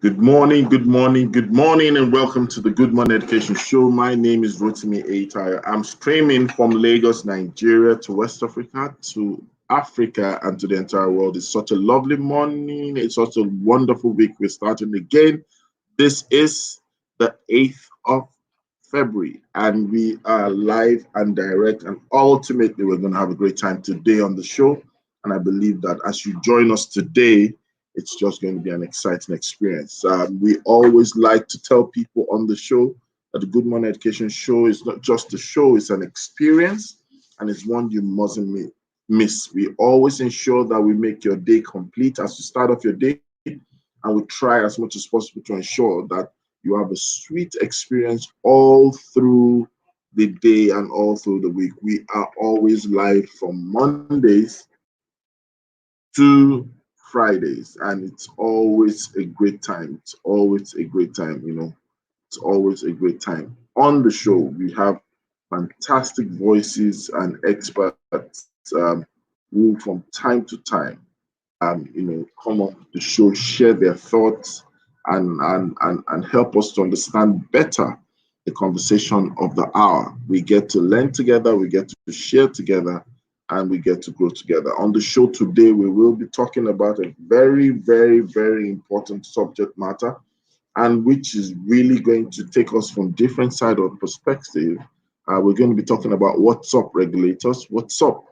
Good morning, good morning, good morning, and welcome to the Good Morning Education Show. My name is Rotimi Aitaya. I'm streaming from Lagos, Nigeria to West Africa, to Africa, and to the entire world. It's such a lovely morning. It's such a wonderful week. We're starting again. This is the 8th of February, and we are live and direct, and ultimately, we're going to have a great time today on the show. And I believe that as you join us today, it's just going to be an exciting experience. We always like to tell people on the show that the Good Morning Education Show is not just a show, it's an experience, and it's one you mustn't miss. We always ensure that we make your day complete as you start off your day, and we try as much as possible to ensure that you have a sweet experience all through the day and all through the week. We are always live from Mondays to Fridays, and it's always a great time. It's always a great time, It's always a great time. On the show, we have fantastic voices and experts who from time to time, come on the show, share their thoughts and help us to understand better the conversation of the hour. We get to learn together, we get to share together, and we get to grow together. On the show today, we will be talking about a very, very, very important subject matter, and which is really going to take us from different side of perspective. We're going to be talking about what's up, regulators. What's up?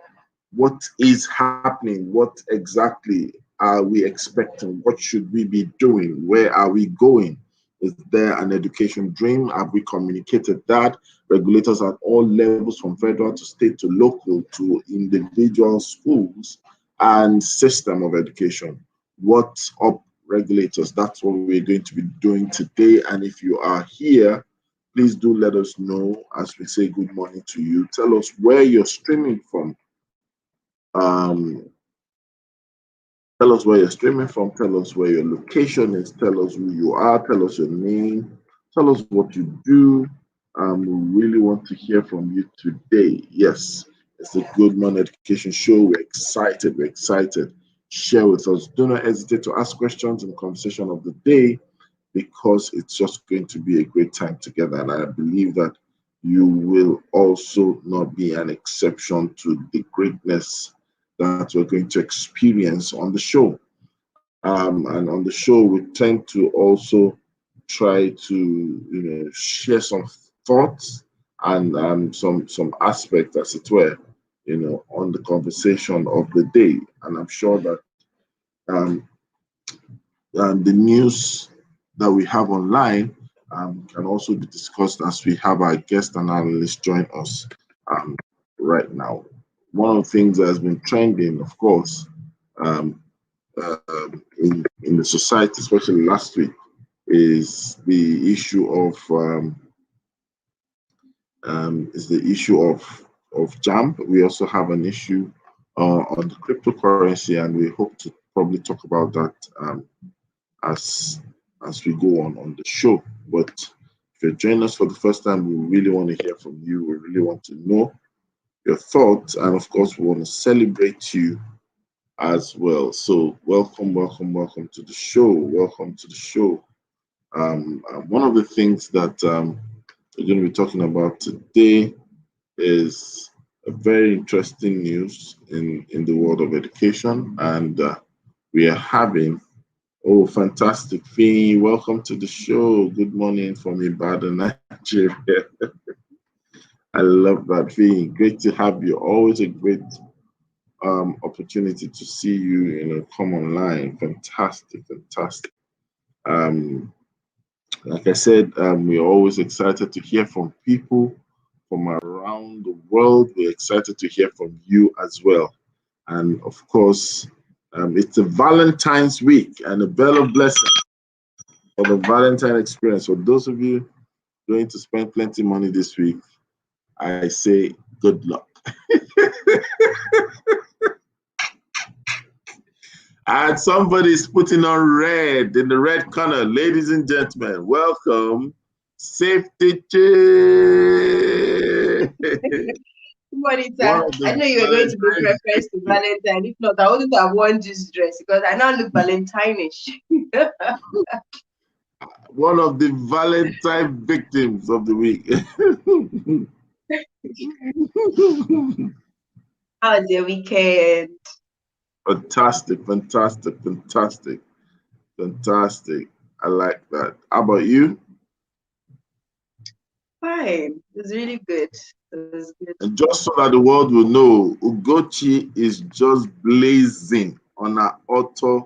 What is happening? What exactly are we expecting? What should we be doing? Where are we going? Is there an education dream? Have we communicated that? Regulators at all levels, from federal to state to local to individual schools and system of education. What's up, regulators? That's what we're going to be doing today. And if you are here, please do let us know as we say good morning to you. Tell us where you're streaming from. Tell us where you're streaming from. Tell us where your location is. Tell us who you are. Tell us your name. Tell us what you do. We really want to hear from you today. Yes, it's a Good Morning Education Show. We're excited. We're excited. Share with us. Do not hesitate to ask questions in the conversation of the day, because it's just going to be a great time together. And I believe that you will also not be an exception to the greatness that we're going to experience on the show. And on the show, we tend to also try to, share some thoughts and some aspects, as it were, on the conversation of the day. And I'm sure that um, the news that we have online can also be discussed as we have our guest and analyst join us right now. One of the things that has been trending, of course, um, in the society, especially last week, is the issue of JAMB. We also have an issue on the cryptocurrency, and we hope to probably talk about that as we go on the show. But if you're joining us for the first time, we really want to hear from you. We really want to know your thoughts, and of course, we want to celebrate you as well. So welcome to the show. Welcome to the show. One of the things that we're going to be talking about today is a very interesting news in the world of education, and we are having fantastic, Fee. Welcome to the show. Good morning from Ibadan, Nigeria. I love that, Fee. Great to have you. Always a great opportunity to see you, come online. Fantastic. Like I said, we're always excited to hear from people from around the world. We're excited to hear from you as well. And of course, it's a Valentine's week and a bell of blessing for the Valentine experience. For those of you going to spend plenty of money this week, I say good luck. And somebody's putting on red in the red corner. Ladies and gentlemen, welcome, Safety Chick. Good morning, sir. I know you were going to make reference to Valentine. If not, I wouldn't have worn this dress because I now look Valentine-ish. One of the Valentine victims of the week. How was your weekend? Fantastic, fantastic, fantastic, fantastic. I like that. How about you? Fine. It was really good. It was good. And just so that the world will know, Ugochi is just blazing on her author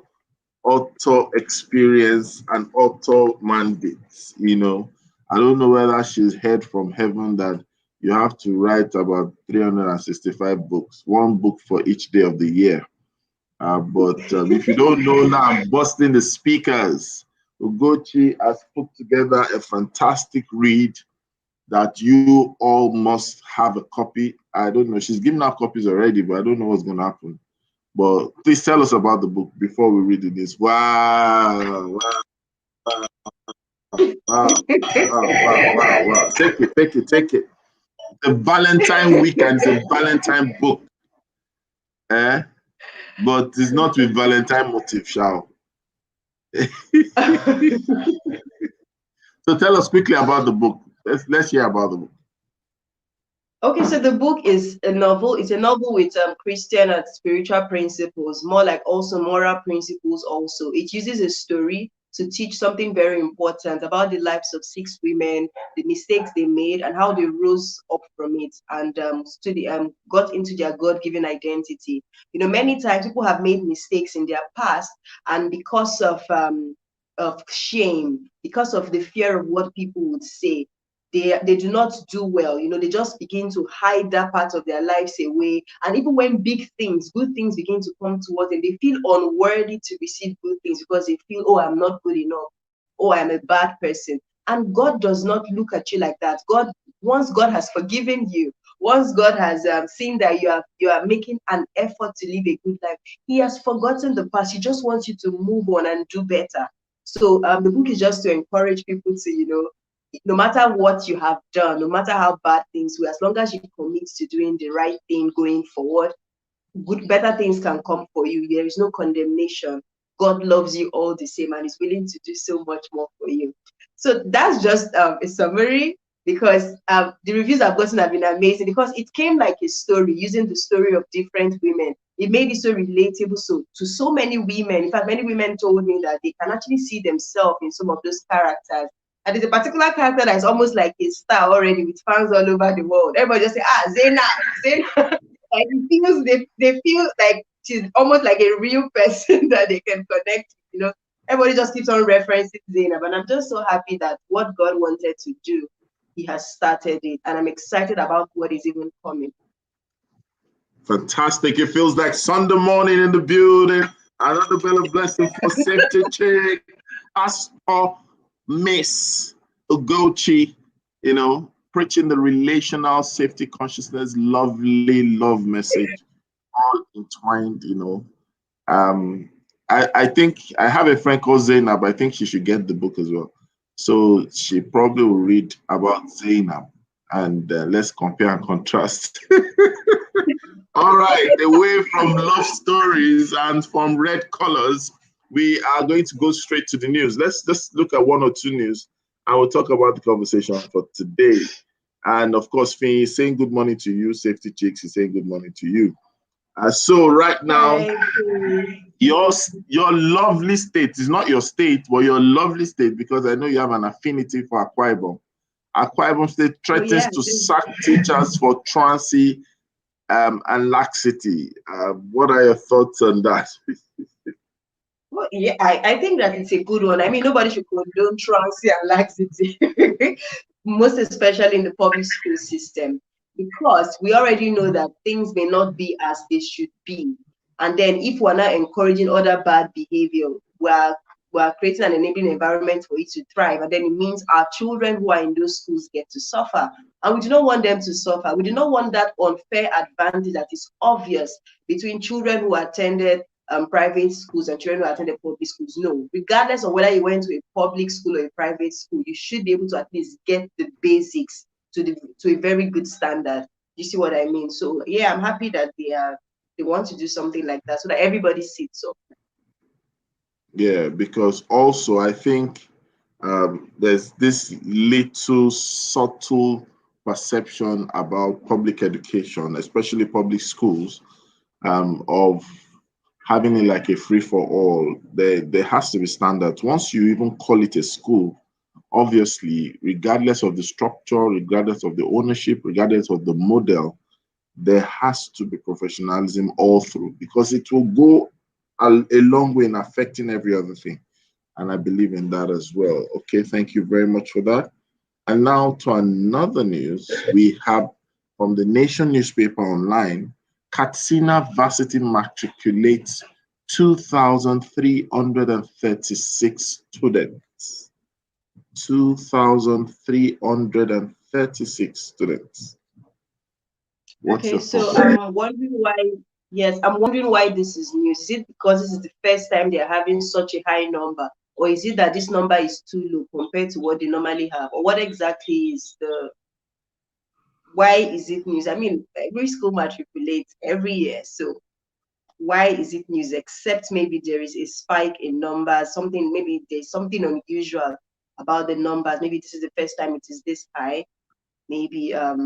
experience and author mandates. You know, I don't know whether she's heard from heaven that you have to write about 365 books, one book for each day of the year. But if you don't know now, I'm busting the speakers. Ugochi has put together a fantastic read that you all must have a copy. I don't know. She's given out copies already, but I don't know what's going to happen. But please tell us about the book before we read this. Wow, wow, wow, wow. Take it. The Valentine weekend is a Valentine book. But it's not with Valentine motif, shall. So tell us quickly about the book. Let's hear about the book. Okay, so the book is a novel. It's a novel with Christian and spiritual principles, more like also moral principles also. It uses a story to teach something very important about the lives of 6 women, the mistakes they made, and how they rose up from it and got into their God-given identity. You know, many times people have made mistakes in their past, and because of shame, because of the fear of what people would say, they do not do well. You know, they just begin to hide that part of their lives away. And even when big things, good things begin to come towards them, they feel unworthy to receive good things because they feel, oh, I'm not good enough. Oh, I'm a bad person. And God does not look at you like that. Once God has forgiven you, once God has seen that you are making an effort to live a good life, He has forgotten the past. He just wants you to move on and do better. So the book is just to encourage people to, no matter what you have done, no matter how bad things were, as long as you commit to doing the right thing going forward, better things can come for you. There is no condemnation. God loves you all the same and is willing to do so much more for you. So that's just a summary, because the reviews I've gotten have been amazing, because it came like a story, using the story of different women. It made it so relatable to so many women. In fact, many women told me that they can actually see themselves in some of those characters. And there's a particular character that is almost like a star already, with fans all over the world. Everybody just say, Zena. Like they feel like she's almost like a real person that they can connect with, you know. Everybody just keeps on referencing Zainab, and I'm just so happy that what God wanted to do, He has started it, and I'm excited about what is even coming. Fantastic. It feels like Sunday morning in the building. Another bell of blessing for safety check. As for Miss Ugochi, you know, preaching the relational safety consciousness, lovely love message, all entwined, you know. I think I have a friend called Zainab. I think she should get the book as well. So she probably will read about Zainab, and let's compare and contrast. All right, away from love stories and from red colors, we are going to go straight to the news. Let's just look at one or two news, and we'll talk about the conversation for today. And of course, Finn is saying good morning to you. Safety Chicks is saying good morning to you. So right now, your lovely state is not your state, but your lovely state, because I know you have an affinity for Akwa Ibom. Akwa Ibom State threatens to sack teachers for truancy and laxity. What are your thoughts on that? Well, yeah, I think that it's a good one. I mean, nobody should condone truancy and laxity, most especially in the public school system, because we already know that things may not be as they should be. And then if we're not encouraging other bad behavior, we're creating an enabling environment for it to thrive. And then it means our children who are in those schools get to suffer. And we do not want them to suffer. We do not want that unfair advantage that is obvious between children who attended private schools and children who attended public schools. No, regardless of whether you went to a public school or a private school, you should be able to at least get the basics to a very good standard. You see what I mean? So yeah, I'm happy that they want to do something like that so that everybody sits up. Yeah, because also I think There's this little subtle perception about public education, especially public schools, of having it like a free for all. There has to be standards. Once you even call it a school, obviously, regardless of the structure, regardless of the ownership, regardless of the model, there has to be professionalism all through, because it will go a long way in affecting every other thing. And I believe in that as well. Okay, thank you very much for that. And now to another news. We have from the Nation newspaper online, Katsina Varsity matriculates 2,336 students. 2,336 students. What's Okay, your so thoughts? I'm wondering why. Yes, I'm wondering why this is news. Is it because this is the first time they're having such a high number, or is it that this number is too low compared to what they normally have, or what exactly is the why is it news? I mean, every school matriculates every year, so why is it news? Except maybe there is a spike in numbers, something maybe there's something unusual about the numbers. Maybe this is the first time it is this high. Maybe or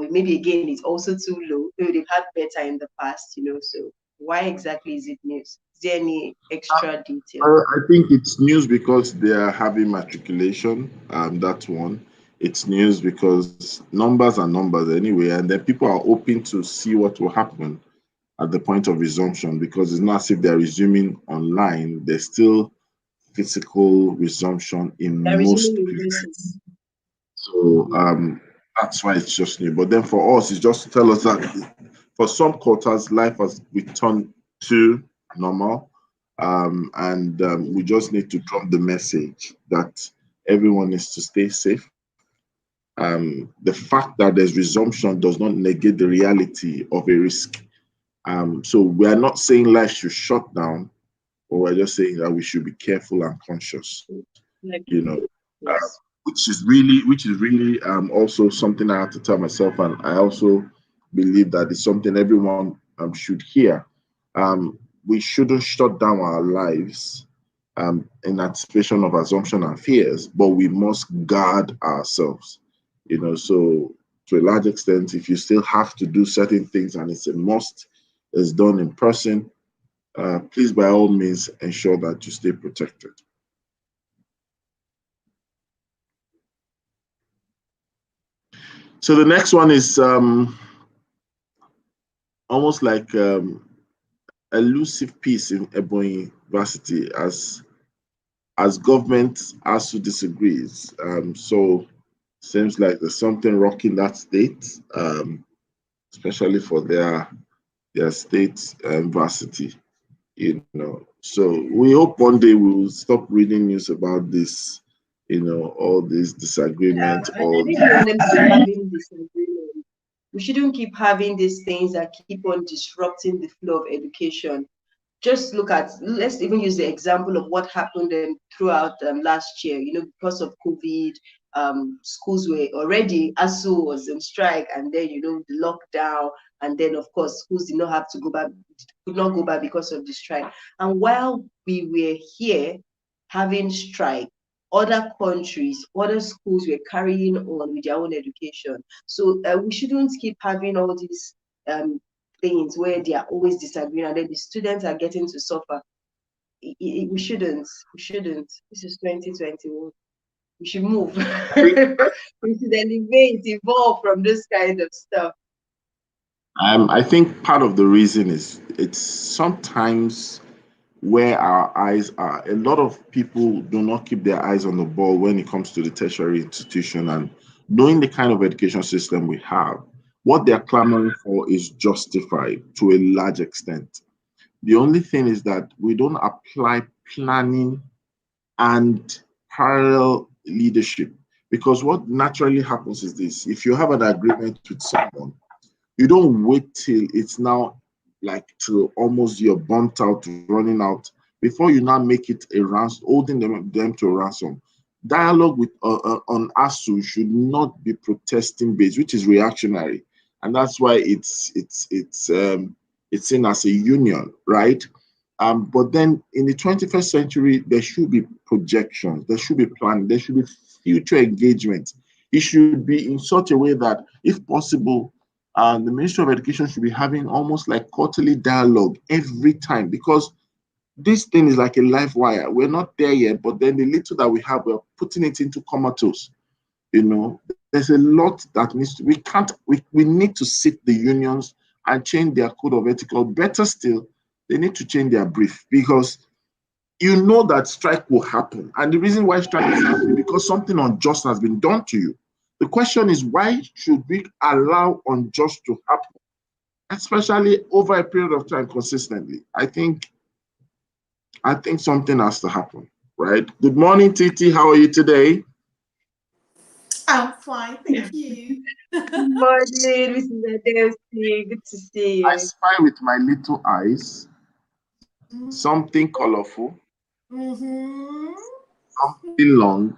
maybe again it's also too low. Maybe they've had better in the past, So why exactly is it news? Is there any extra detail? I think it's news because they are having matriculation. That's one. It's news because numbers are numbers anyway, and then people are hoping to see what will happen at the point of resumption, because it's not as if they're resuming online. There's still physical resumption in There is no most in person. places. So that's why it's just new. But then for us, it's just to tell us that for some quarters, life has returned to normal. And we just need to drop the message that everyone needs to stay safe. The fact that there's resumption does not negate the reality of a risk. So we are not saying life should shut down, but we're just saying that we should be careful and conscious. Like, You know, uh, yes. which is really also something I have to tell myself, and I also believe that it's something everyone should hear. We shouldn't shut down our lives in anticipation of assumption and fears, but we must guard ourselves. So to a large extent, if you still have to do certain things and it's a must, it's done in person, please by all means ensure that you stay protected. So the next one is almost like elusive peace in Ebonyi Varsity as government also disagrees. So seems like there's something rocking that state, especially for their state varsity. So we hope one day we will stop reading news about this. All these disagreements, I all think we want the them to be having disagreement. We shouldn't keep having these things that keep on disrupting the flow of education. Just look at, let's even use the example of what happened throughout last year. Because of COVID, schools were already, ASU was on strike, and then the lockdown, and then of course schools did not have to go back, could not go back because of the strike. And while we were here having strike, other countries, other schools were carrying on with their own education. So we shouldn't keep having all these um, things where they are always disagreeing and then the students are getting to suffer. We shouldn't. We shouldn't. This is 2021. We should move. We should elevate, evolve from this kind of stuff. I think part of the reason is it's sometimes where our eyes are. A lot of people do not keep their eyes on the ball when it comes to the tertiary institution, and knowing the kind of education system we have, what they're clamoring for is justified to a large extent. The only thing is that we don't apply planning and parallel leadership, because what naturally happens is this: if you have an agreement with someone, you don't wait till it's now like till almost you're burnt out, running out, before you now make it a ransom, holding them to a ransom. Dialogue with on ASU should not be protesting based, which is reactionary, and that's why it's seen as a union, right? But then in the 21st century, there should be projections, there should be planning, there should be future engagement. It should be in such a way that, if possible, the Ministry of Education should be having almost like quarterly dialogue every time, because this thing is like a live wire. We're not there yet, but then the little that we have, we're putting it into comatose. There's a lot that needs to, we need to sit the unions and change their code of ethical. Better still, they need to change their brief, because you know that strike will happen. And the reason why strike is happening, because something unjust has been done to you. The question is, why should we allow unjust to happen, especially over a period of time consistently? I think something has to happen, right? Good morning, Titi. How are you today? I'm fine, thank you. Good morning, Mrs. Adelsi. Good to see I you. spy with my little eyes something colorful, Mm-hmm. something long.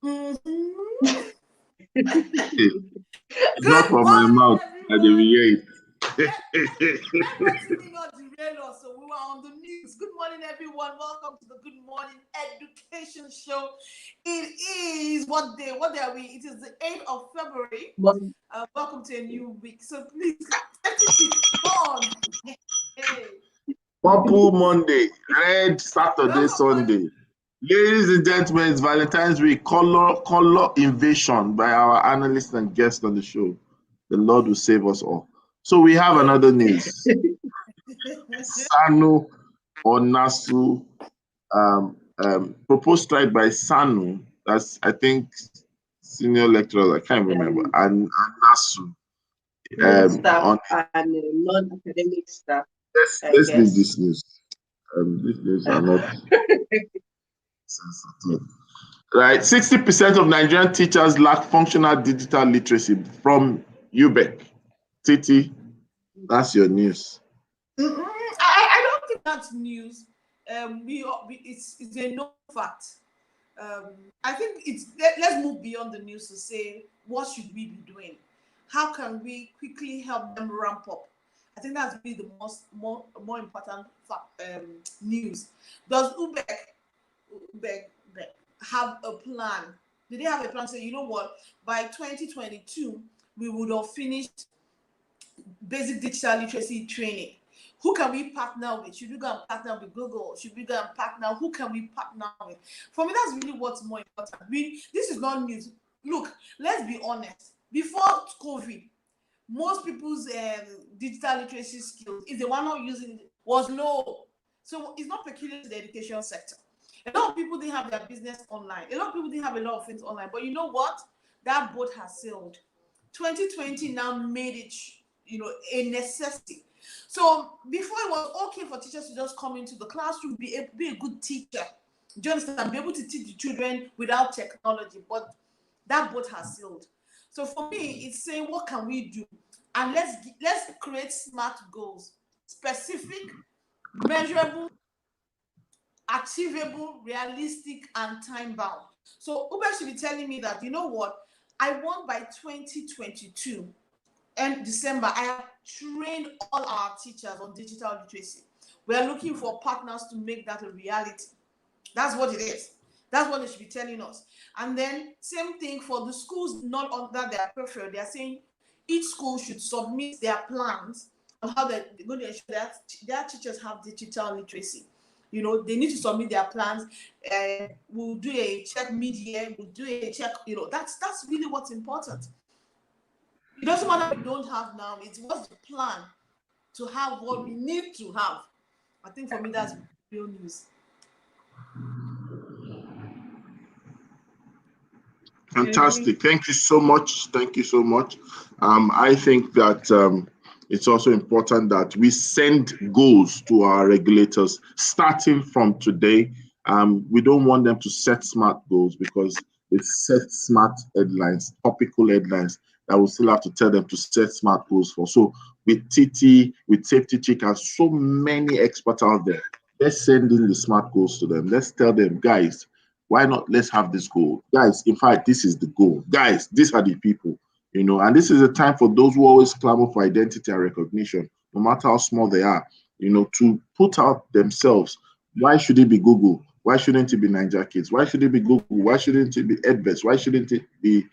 Mm-hmm. It's not Good from my morning, mouth. I did everyone. hear it. Everybody did not derail us, so we were on the news. Good morning, everyone. Welcome to the Good Morning Education Show. It is what day? What day are we? It is the 8th of February. Welcome to a new week. So please, on. Hey. Purple Monday, red Saturday, Welcome, Sunday. Ladies and gentlemen, it's Valentine's Week, color invasion by our analysts and guests on the show. The Lord will save us all. So we have another news. Sanu or Nasu, proposed strike by Sanu. That's, I think, senior lecturer. I can't remember. And Nasu. Staff and non-academic staff. Let's leave this news. These news are not sensitive. Right, 60% of Nigerian teachers lack functional digital literacy from UBEC. Titi, that's your news. I don't think that's news. It's a known fact. I think let's move beyond the news to say, what should we be doing? How can we quickly help them ramp up? I think that's really the more important news. Does UBEC have a plan? Did they have a plan to say, you know what, by 2022 we would have finished basic digital literacy training? Who can we partner with? Should we go and partner with Google? Should we go and partner? Who can we partner with? For me, that's really what's more important. This is not news. Look, let's be honest. Before COVID, most people's digital literacy skills, if they were not using it, was low. So it's not peculiar to the education sector. A lot of people didn't have their business online. A lot of people didn't have a lot of things online. But you know what? That boat has sailed. 2020 now made it, a necessity. So before, it was okay for teachers to just come into the classroom, be a good teacher. Do you understand? Be able to teach the children without technology. But that boat has sailed. So for me, it's saying, what can we do? And let's create SMART goals: specific, measurable, achievable, realistic, and time-bound. So UBEC should be telling me that, you know what, I want by 2022 and December, I have trained all our teachers on digital literacy. We are looking for partners to make that a reality. That's what it is. That's what they should be telling us. And then same thing for the schools not under their purview. They are saying each school should submit their plans on how they're going to ensure that their teachers have digital literacy. They need to submit their plans. We'll do a check mid-year. We'll do a check. That's really what's important. It doesn't matter what we don't have now. It's what's the plan to have what we need to have. I think for me, that's real news. Fantastic. Thank you so much. Thank you so much. I think that it's also important that we send goals to our regulators starting from today. We don't want them to set smart goals, because they set smart headlines, topical headlines, that we still have to tell them to set smart goals for. So with TT, with Safety Chick, and so many experts out there, let's send in the smart goals to them. Let's tell them, guys, why not? Let's have this goal. Guys, in fact, this is the goal. Guys, these are the people, and this is a time for those who always clamor for identity and recognition, no matter how small they are. to put out themselves. Why should it be Google? Why shouldn't it be Niger Kids? Why should it be Google? Why shouldn't it be Edbest? Why shouldn't it be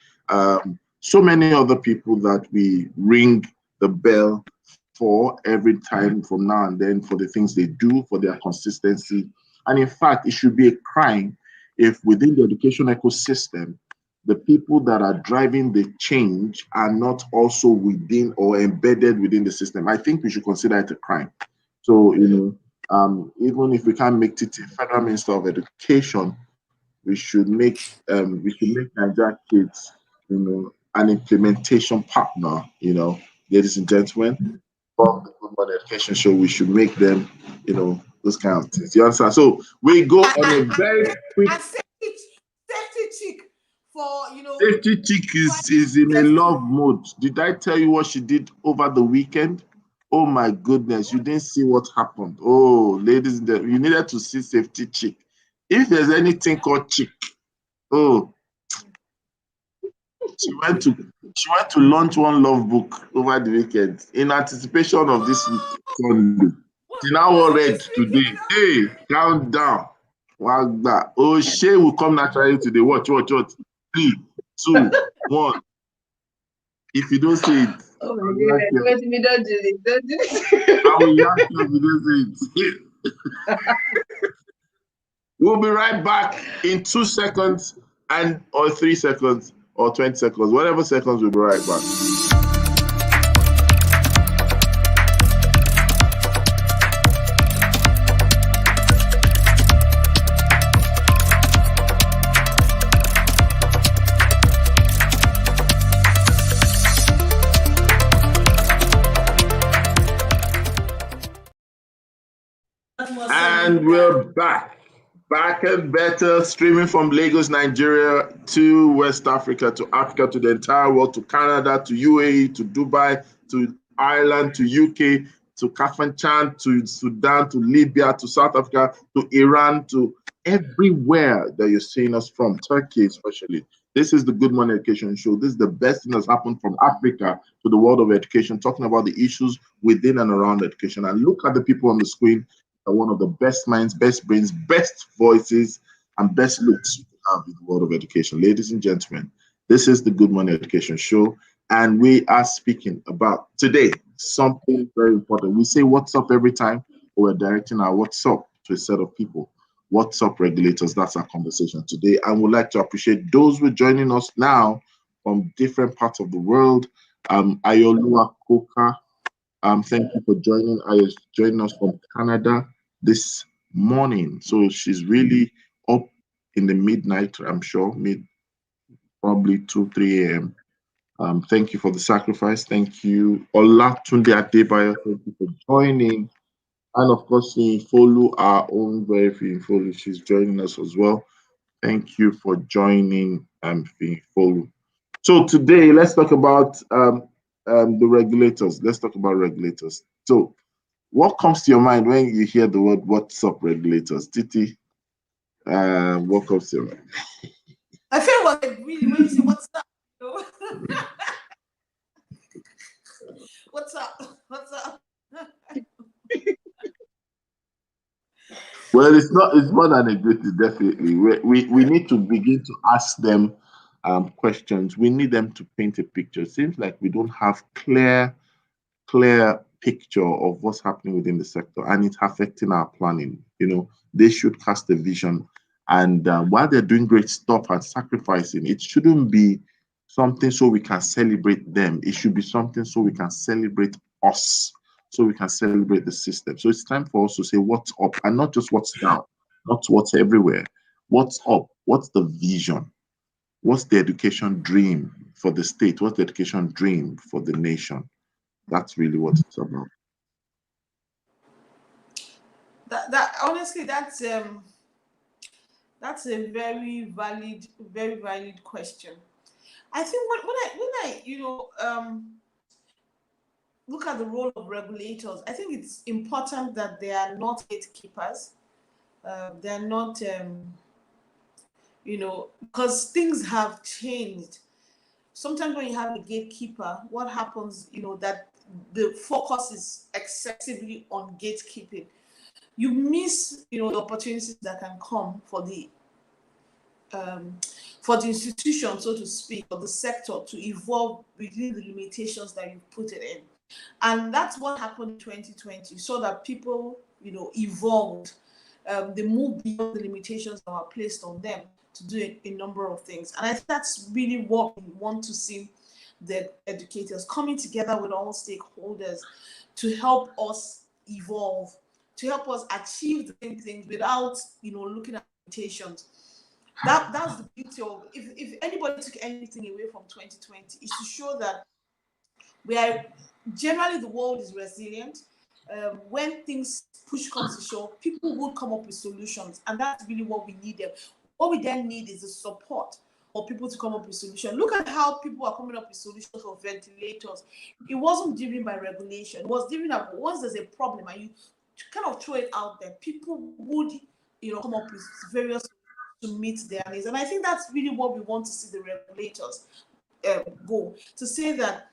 so many other people that we ring the bell for every time from now and then for the things they do, for their consistency? And in fact, it should be a crime if within the education ecosystem, the people that are driving the change are not also within or embedded within the system. I think we should consider it a crime. So, even if we can't make it a federal minister of education, we should make Nigeria Kids, an implementation partner. Ladies and gentlemen, from the Good Morning Education Show, we should make them, those kind of things. You understand? So we go on a very quick. And safety chick for Safety chick is in a love mode. Did I tell you what she did over the weekend? Oh my goodness, you didn't see what happened. Oh, ladies and gentlemen, you needed to see safety chick. If there's anything called chick, oh, she went to launch one love book over the weekend in anticipation of this Sunday. She now read today. Hey, calm down. Wagba. Oh, she will come naturally today. Watch. 3, 2, 1. If you don't see it, oh my goodness, don't do this. Don't do this. I will yank you if you don't see it. We'll be right back in 2 seconds or 3 seconds or 20 seconds, whatever seconds, we'll be right back. And we're back and better, streaming from Lagos, Nigeria to West Africa, to the entire world, to Canada, to UAE, to Dubai, to Ireland, to UK, to Kafanchan, to Sudan, to Libya, to South Africa, to Iran, to everywhere that you're seeing us from, Turkey especially. This is the Good Morning Education Show. This is the best thing that's happened from Africa to the world of education, talking about the issues within and around education. And look at the people on the screen. Are one of the best minds, best brains, best voices, and best looks you have in the world of education. Ladies and gentlemen, this is the Good Morning Education Show, and we are speaking about today something very important. We say what's up every time, but we're directing our what's up to a set of people. What's up, regulators? That's our conversation today. And we'd like to appreciate those who are joining us now from different parts of the world. Ayolua Koka, thank you for joining. Ayo's joining us from Canada this morning. So she's really up in the midnight, I'm sure, probably 2, 3 a.m. Thank you for the sacrifice. Thank you. Olatunde Adebayo, thank you for joining. And of course, follow our own very follow. She's joining us as well. Thank you for joining follow. So today, let's talk about the regulators. Let's talk about regulators. So what comes to your mind when you hear the word "what's up, regulators"? Titi, what comes to your mind? I feel like really when you say what's up, what's up? Well, it's more than a greeting, definitely. We need to begin to ask them questions. We need them to paint a picture. It seems like we don't have clear picture of what's happening within the sector, and it's affecting our planning. They should cast a vision, and while they're doing great stuff and sacrificing, it shouldn't be something so we can celebrate them. It should be something so we can celebrate us, so we can celebrate the system. So it's time for us to say what's up, and not just what's down, not what's everywhere. What's up? What's the vision? What's the education dream for the state? What's the education dream for the nation? That's really what it's about. That honestly, that's a very valid question. I think when I look at the role of regulators, I think it's important that they are not gatekeepers. They're not, because things have changed. Sometimes when you have a gatekeeper, what happens, that the focus is excessively on gatekeeping, you miss, the opportunities that can come for the institution, so to speak, or the sector to evolve within the limitations that you put it in. And that's what happened in 2020, so that people, evolved. They moved beyond the limitations that were placed on them to do a number of things. And I think that's really what we want to see, the educators coming together with all stakeholders to help us evolve, to help us achieve the same things without, looking at limitations. That's the beauty of, if anybody took anything away from 2020, is to show that we are generally, the world is resilient. When things push comes to shove, people will come up with solutions, and that's really what we need. What we then need is the support for people to come up with solutions. Look at how people are coming up with solutions for ventilators. It wasn't driven by regulation. It was driven by, once there's a problem and you kind of throw it out there, people would, come up with various to meet their needs. And I think that's really what we want to see the regulators go, to say that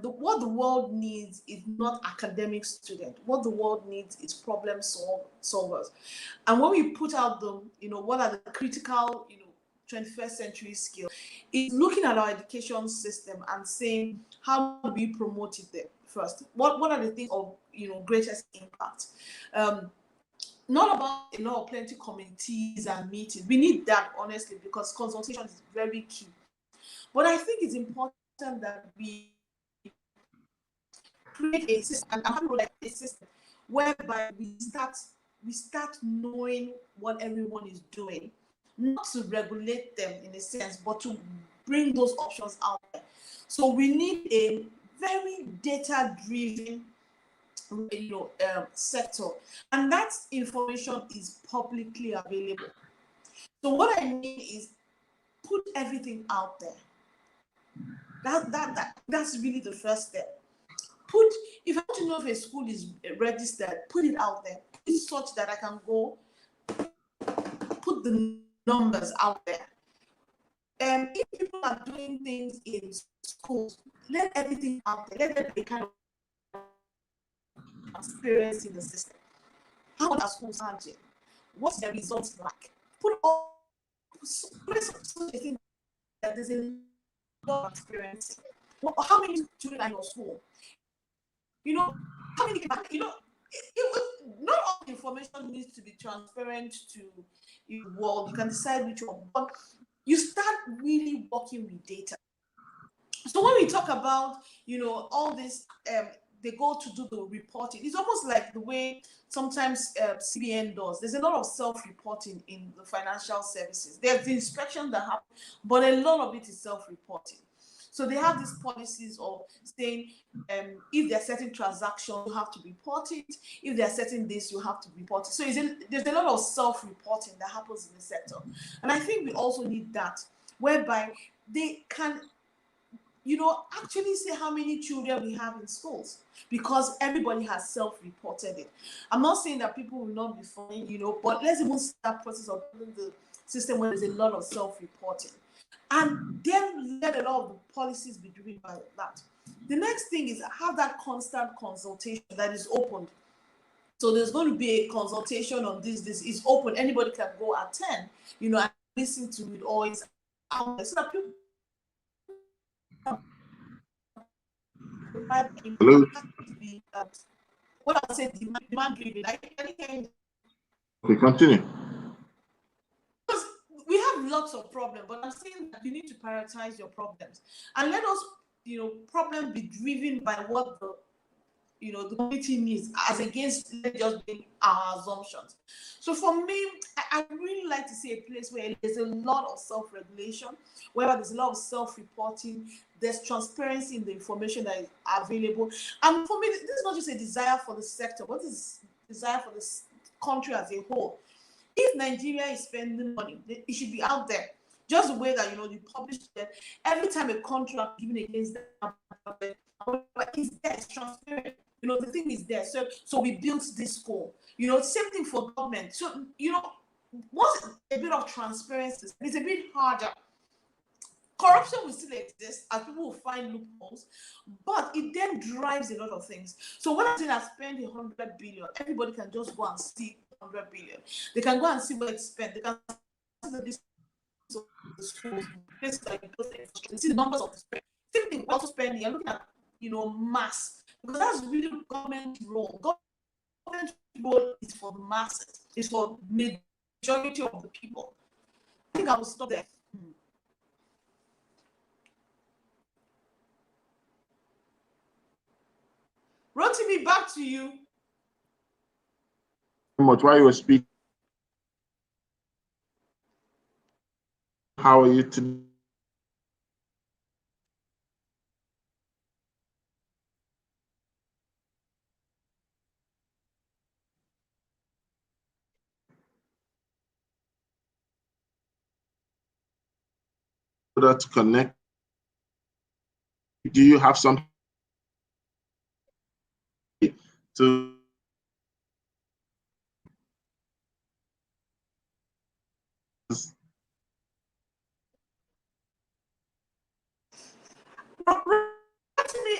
what the world needs is not academic students. What the world needs is problem solvers. And when we put out the, what are the critical, 21st century skills, is looking at our education system and saying, how do we promote it there first? What are the things of, greatest impact? Not about plenty committees and meetings. We need that, honestly, because consultation is very key. But I think it's important that we create a system, a system whereby we start knowing what everyone is doing, not to regulate them in a sense, but to bring those options out there. So we need a very data-driven sector, and that information is publicly available. So what I mean is put everything out there. That's really the first step. If I want to know if a school is registered, put it out there. Put it such that I can go put the numbers out there. And if people are doing things in schools, let everything out there. Let there be kind of experience in the system. How are schools handling? What's the results like? Put such a thing that there's a lot of experience. How many children are in your school? How many? Not all information needs to be transparent to the world. You can decide which one, but you start really working with data. So when we talk about, all this, they go to do the reporting. It's almost like the way sometimes CBN does. There's a lot of self-reporting in the financial services. There's the inspection that happens, but a lot of it is self-reporting. So they have these policies of saying, if there are certain transactions, you have to report it. If there are certain days, you have to report it. So there's a lot of self-reporting that happens in the sector. And I think we also need that, whereby they can, actually say how many children we have in schools, because everybody has self-reported it. I'm not saying that people will not be fine, but let's even start process of building the system where there's a lot of self-reporting. And then let a lot of the policies be driven by that. The next thing is have that constant consultation that is open. So there's going to be a consultation on this is open. Anybody can go attend, and listen to it, or it's out there, so that people. Hello? What I said, demand driven. Okay, continue. Because we have lots of problems, but I'm saying that you need to prioritize your problems, and let us, problem be driven by what the community needs, as against just being our assumptions. So for me, I really like to see a place where there's a lot of self-regulation, where there's a lot of self-reporting, there's transparency in the information that is available. And for me, this is not just a desire for the sector, but it's a desire for the country as a whole. If Nigeria is spending money, it should be out there. Just the way that, you publish that every time a contract given against them, it's there, it's transparent. The thing is there. So we built this school. Same thing for government. So, once a bit of transparency, it's a bit harder Corruption will still exist as people will find loopholes, but it then drives a lot of things. So when I'm saying I spend 100 billion, everybody can just go and see 100 billion. They can go and see where it's spent. They can see the list of the schools, places like those infrastructure, see the numbers of the spend. Same thing, also spending. You're looking at mass, because that's really government role. Government role is for the masses. It's for majority of the people. I think I will stop there. Rotimi, back to you. Much while you were speaking, how are you today? To connect, do you have something to Rotimi,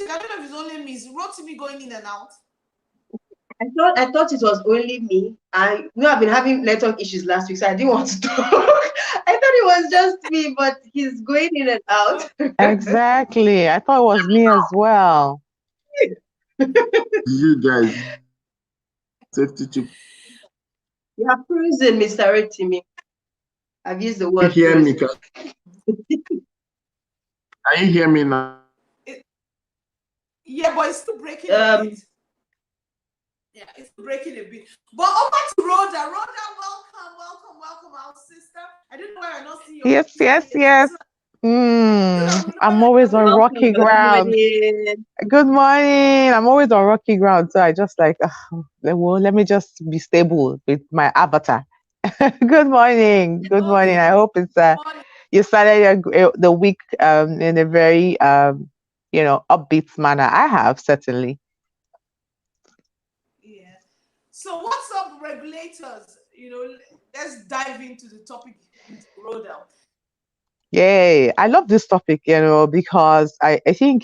I don't know if it's only me. Is Rotimi going in and out? I thought it was only me. I've been having network issues last week, so I didn't want to talk. I thought it was just me, but he's going in and out. Exactly. I thought it was me as well. you guys safety chip? You are frozen, Mr. Rotimi. I've used the word Hear me? frozen. Can you hear me now? Yeah, but it's still breaking a bit. Yeah, it's breaking a bit. But over to Rhoda. Rhoda, welcome, our sister. I didn't know why I not see your Yes. I'm always on rocky ground. Good morning. I'm always on rocky ground, so I just like, well, let me just be stable with my avatar. Good morning. Good morning. I hope it's you started the week in a very upbeat manner. I have certainly. Yeah. So what's up, regulators? Let's dive into the topic with Rhoda. Yay! I love this topic, because I think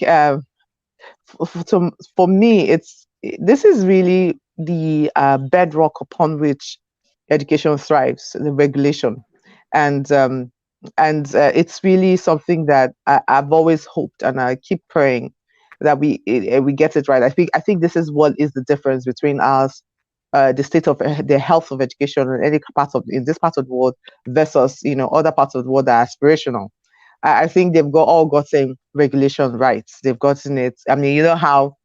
for me, this is really the bedrock upon which education thrives, the regulation, and it's really something that I've always hoped, and I keep praying that we get it right. I think this is what is the difference between us, the state of the health of education in this part of the world versus other parts of the world that are aspirational. I think they've all gotten regulation right. They've gotten it. I mean, you know how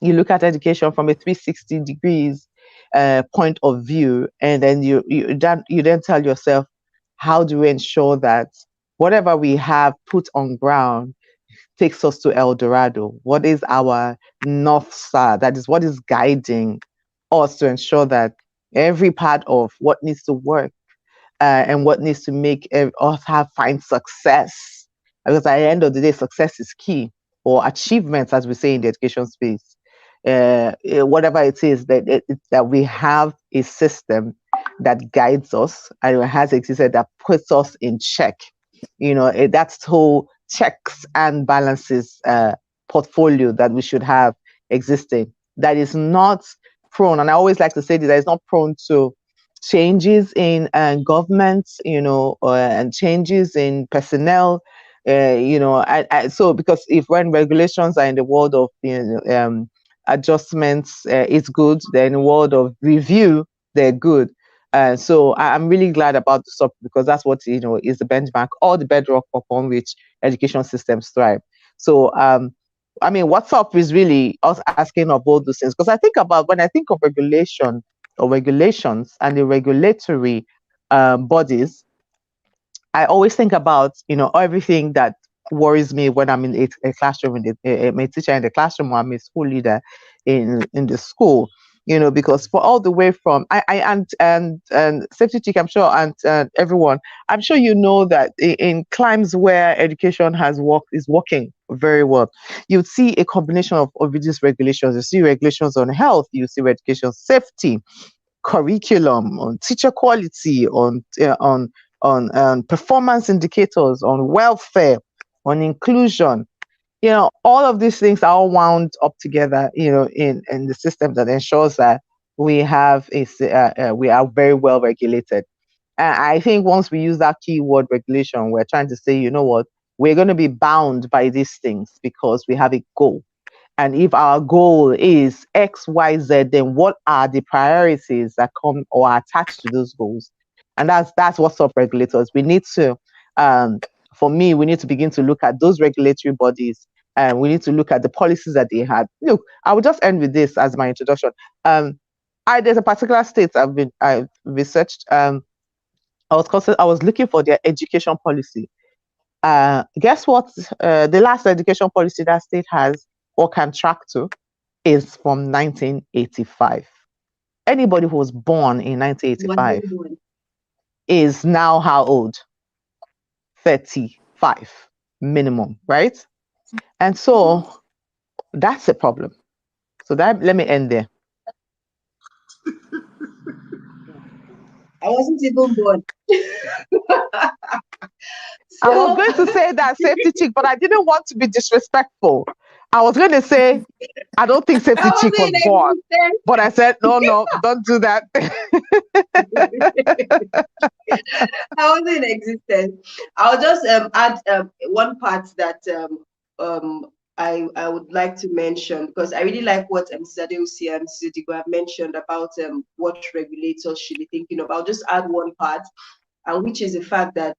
you look at education from a 360 degrees point of view, and then you then tell yourself, how do we ensure that whatever we have put on ground takes us to El Dorado? What is our North Star? That is what is guiding us to ensure that every part of what needs to work and what needs to make us find success. Because at the end of the day, success is key, or achievements, as we say in the education space. Whatever it is that we have a system that guides us and has existed that puts us in check. That's whole checks and balances portfolio that we should have existing. That is not prone, and I always like to say that it's not prone to changes in government, and changes in personnel, so because if when regulations are in the world of adjustments, it's good. Then in the world of review, they're good. So I'm really glad about the topic because that's what is the benchmark or the bedrock upon which education systems thrive. So I mean, what's up is really us asking of all those things because I think about when I think of regulation or regulations and the regulatory bodies, I always think about everything that worries me when I'm in a classroom, I'm a teacher in the classroom, or I'm a school leader in the school. Because for all the way from and safety chick, I'm sure, and everyone, I'm sure that in climes where education is working very well, you'd see a combination of these regulations. You see regulations on health, you see education safety, curriculum, on teacher quality, on on performance indicators, on welfare, on inclusion. All of these things are all wound up together, in the system that ensures that we we are very well regulated. And I think once we use that keyword regulation, we're trying to say, you know what, we're going to be bound by these things because we have a goal. And if our goal is X, Y, Z, then what are the priorities that come or are attached to those goals? And that's what's up regulators. We need to, for me, we need to begin to look at those regulatory bodies, and we need to look at the policies that they had. Look, I will just end with this as my introduction. There's a particular state I've researched. I was looking for their education policy. Guess what? The last education policy that state has or can track to is from 1985. Anybody who was born in 1985 is now how old? 35 minimum, right? And so that's a problem. So let me end there. I wasn't even born. I was going to say that safety chick, but I didn't want to be disrespectful. I was going to say, I don't think safety chick was born. But I said, no, don't do that. I was in existence. I'll just add one part that I would like to mention, because I really like what Mrs. Adeusi and Mrs. Digo have mentioned about what regulators should be thinking of. I'll just add one part, which is the fact that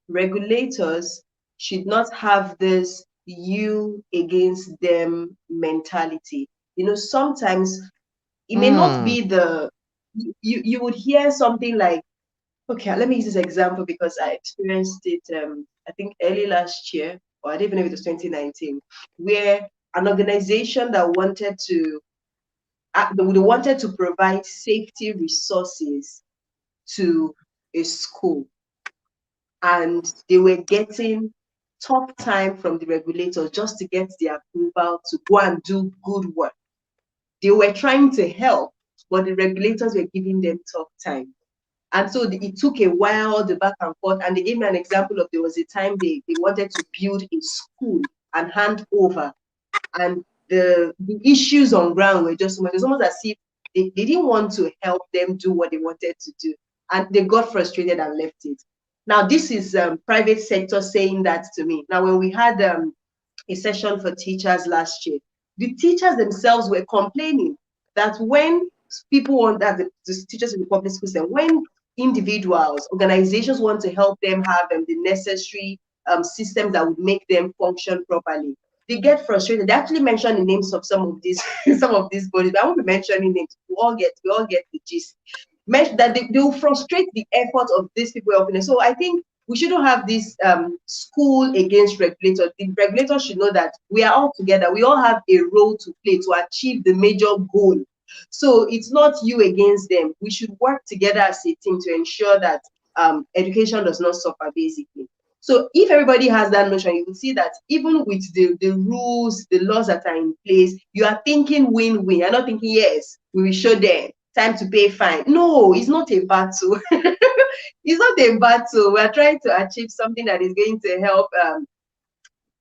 regulators should not have this you against them mentality. Sometimes it may not be you would hear something like, okay, let me use this example because I experienced it, I think early last year, or I don't even know if it was 2019, where an organization that wanted to provide safety resources to a school, and they were getting tough time from the regulators just to get the approval to go and do good work. They were trying to help, but the regulators were giving them tough time. And so it took a while, the back and forth. And they gave me an example of, there was a time they wanted to build a school and hand over. And the issues on ground were just so much. It's almost as if they didn't want to help them do what they wanted to do. And they got frustrated and left it. Now, this is private sector saying that to me. Now, when we had a session for teachers last year, the teachers themselves were complaining that when people want that, the teachers in the public schools, and when individuals, organizations want to help them have the necessary systems that would make them function properly, they get frustrated. They actually mention the names of some of these bodies, but I won't be mentioning names. We all get the gist. That they will frustrate the effort of these people helping. So I think we shouldn't have this school against regulators. The regulators should know that we are all together. We all have a role to play to achieve the major goal. So it's not you against them. We should work together as a team to ensure that education does not suffer, basically. So if everybody has that notion, you will see that even with the rules, the laws that are in place, you are thinking win-win. You're not thinking, yes, we will show them time to pay fine. No, it's not a battle. It's not a battle. We're trying to achieve something that is going to help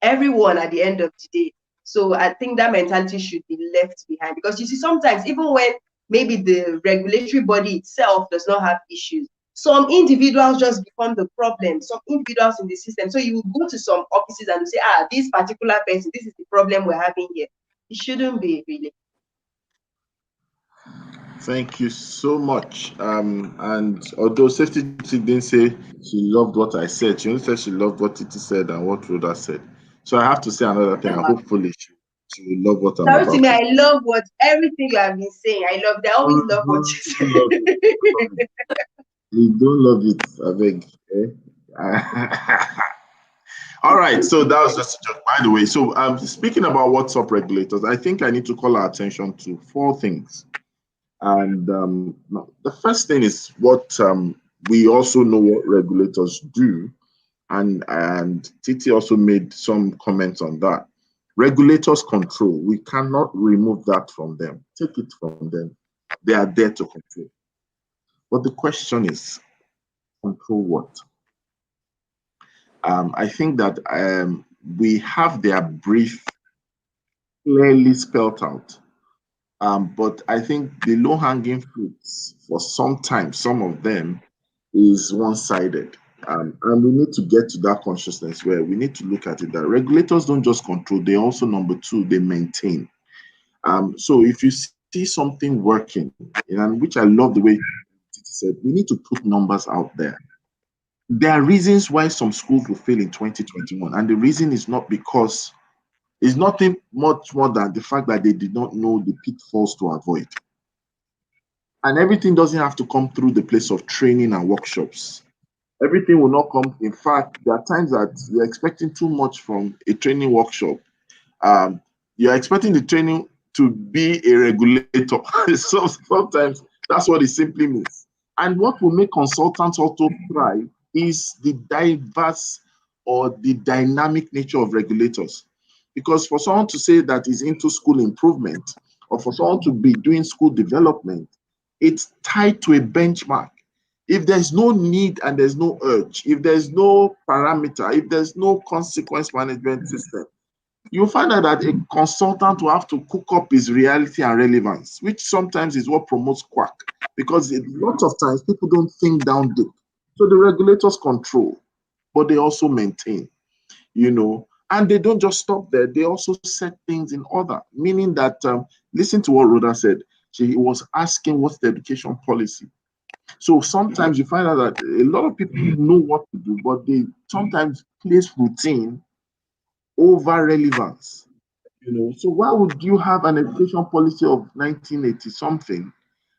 everyone at the end of the day. So I think that mentality should be left behind, because you see, sometimes even when maybe the regulatory body itself does not have issues, some individuals just become the problem, some individuals in the system. So you will go to some offices and say, this particular person, this is the problem we're having here. It shouldn't be, really. Thank you so much. And although Safety didn't say she loved what I said, she only said she loved what Titi said and what Rhoda said. So I have to say another thing, and hopefully she will love what I'm about to say. I love everything you have been saying. I always love what you say. You don't love it, I beg. Eh? All right, so that was just a joke, by the way. So speaking about what's up regulators, I think I need to call our attention to 4 things. And the first thing is what we also know what regulators do, and Titi also made some comments on that. Regulators control. We cannot remove that from them. Take it from them. They are there to control. But the question is, control what? I think that we have their brief clearly spelled out. But I think the low-hanging fruits for sometimes, some of them, is one-sided. And we need to get to that consciousness where we need to look at it that regulators don't just control, they also, number two, they maintain. So if you see something working, and which I love the way Titi said, we need to put numbers out there. There are reasons why some schools will fail in 2021, and the reason is not because it's nothing much more than the fact that they did not know the pitfalls to avoid. And everything doesn't have to come through the place of training and workshops. Everything will not come. In fact, there are times that you're expecting too much from a training workshop. Um, you're expecting the training to be a regulator. So sometimes that's what it simply means. And what will make consultants also thrive is the diverse or the dynamic nature of regulators. Because for someone to say that is into school improvement, or for someone to be doing school development, it's tied to a benchmark. If there's no need and there's no urge, if there's no parameter, if there's no consequence management system, you'll find out that a consultant will have to cook up his reality and relevance, which sometimes is what promotes quack, because a lot of times people don't think down deep. So the regulators control, but they also maintain, and they don't just stop there. They also set things in order, meaning that, listen to what Rhoda said. She was asking what's the education policy. So sometimes you find out that a lot of people know what to do, but they sometimes place routine over relevance. So why would you have an education policy of 1980 something,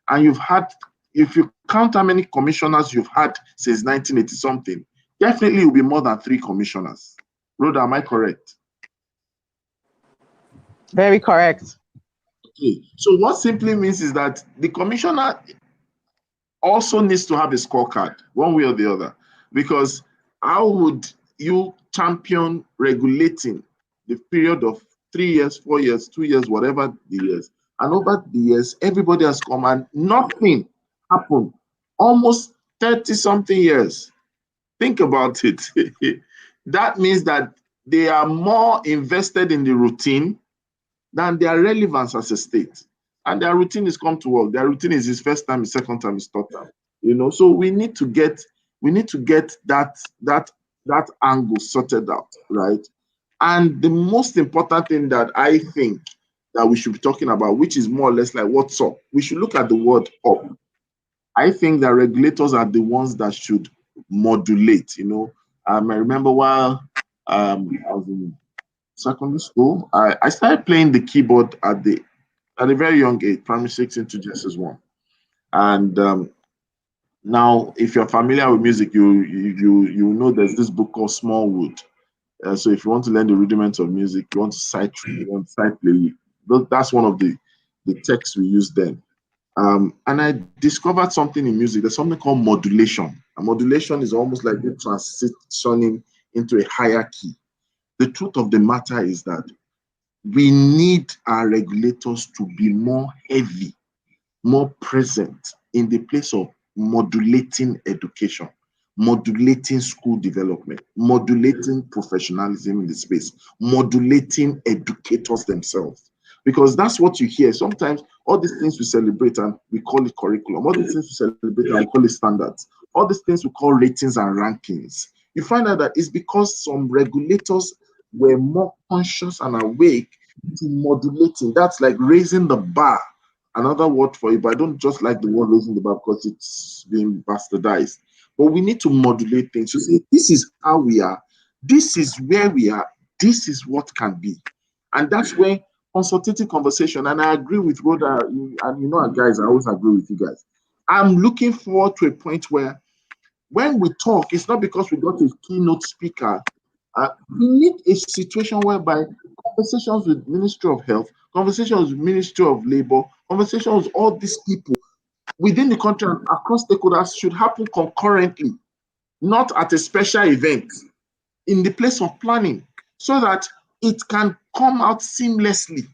and you've had, if you count how many commissioners you've had since 1980 something, definitely it will be more than 3 commissioners. Rhoda, am I correct? Very correct. Okay. So what simply means is that the commissioner also needs to have a scorecard, one way or the other, because how would you champion regulating the period of 3 years, 4 years, 2 years, whatever the years, and over the years, everybody has come and nothing happened, almost 30 something years. Think about it. That means that they are more invested in the routine than their relevance as a state. And their routine is come to work. Their routine is his first time, his second time, his third time. So we need to get that angle sorted out, right? And the most important thing that I think that we should be talking about, which is more or less like what's up, we should look at the word up. I think that regulators are the ones that should modulate. I remember while I was in secondary school, I started playing the keyboard at a very young age, primary 6 into JSS1. And now, if you're familiar with music, you know there's this book called Smallwood. So if you want to learn the rudiments of music, you want to sight read, you want to sight play, that's one of the texts we used then. And I discovered something in music. There's something called modulation. And modulation is almost like the transitioning into a higher key. The truth of the matter is that we need our regulators to be more heavy, more present in the place of modulating education, modulating school development, modulating professionalism in the space, modulating educators themselves. Because that's what you hear. Sometimes all these things we celebrate and we call it curriculum, all these things we celebrate and we call it standards, all these things we call ratings and rankings. You find out that it's because some regulators were more conscious and awake to modulating. That's like raising the bar. Another word for it, but I don't just like the word raising the bar because it's being bastardized. But we need to modulate things to say, this is how we are, this is where we are, this is what can be. And that's where consultative conversation, and I agree with Rhoda, and guys, I always agree with you guys. I'm looking forward to a point where when we talk, it's not because we got a keynote speaker. We need a situation whereby conversations with Ministry of Health, conversations with Ministry of Labor, conversations with all these people within the country and across stakeholders should happen concurrently, not at a special event, in the place of planning, so that it can come out seamlessly.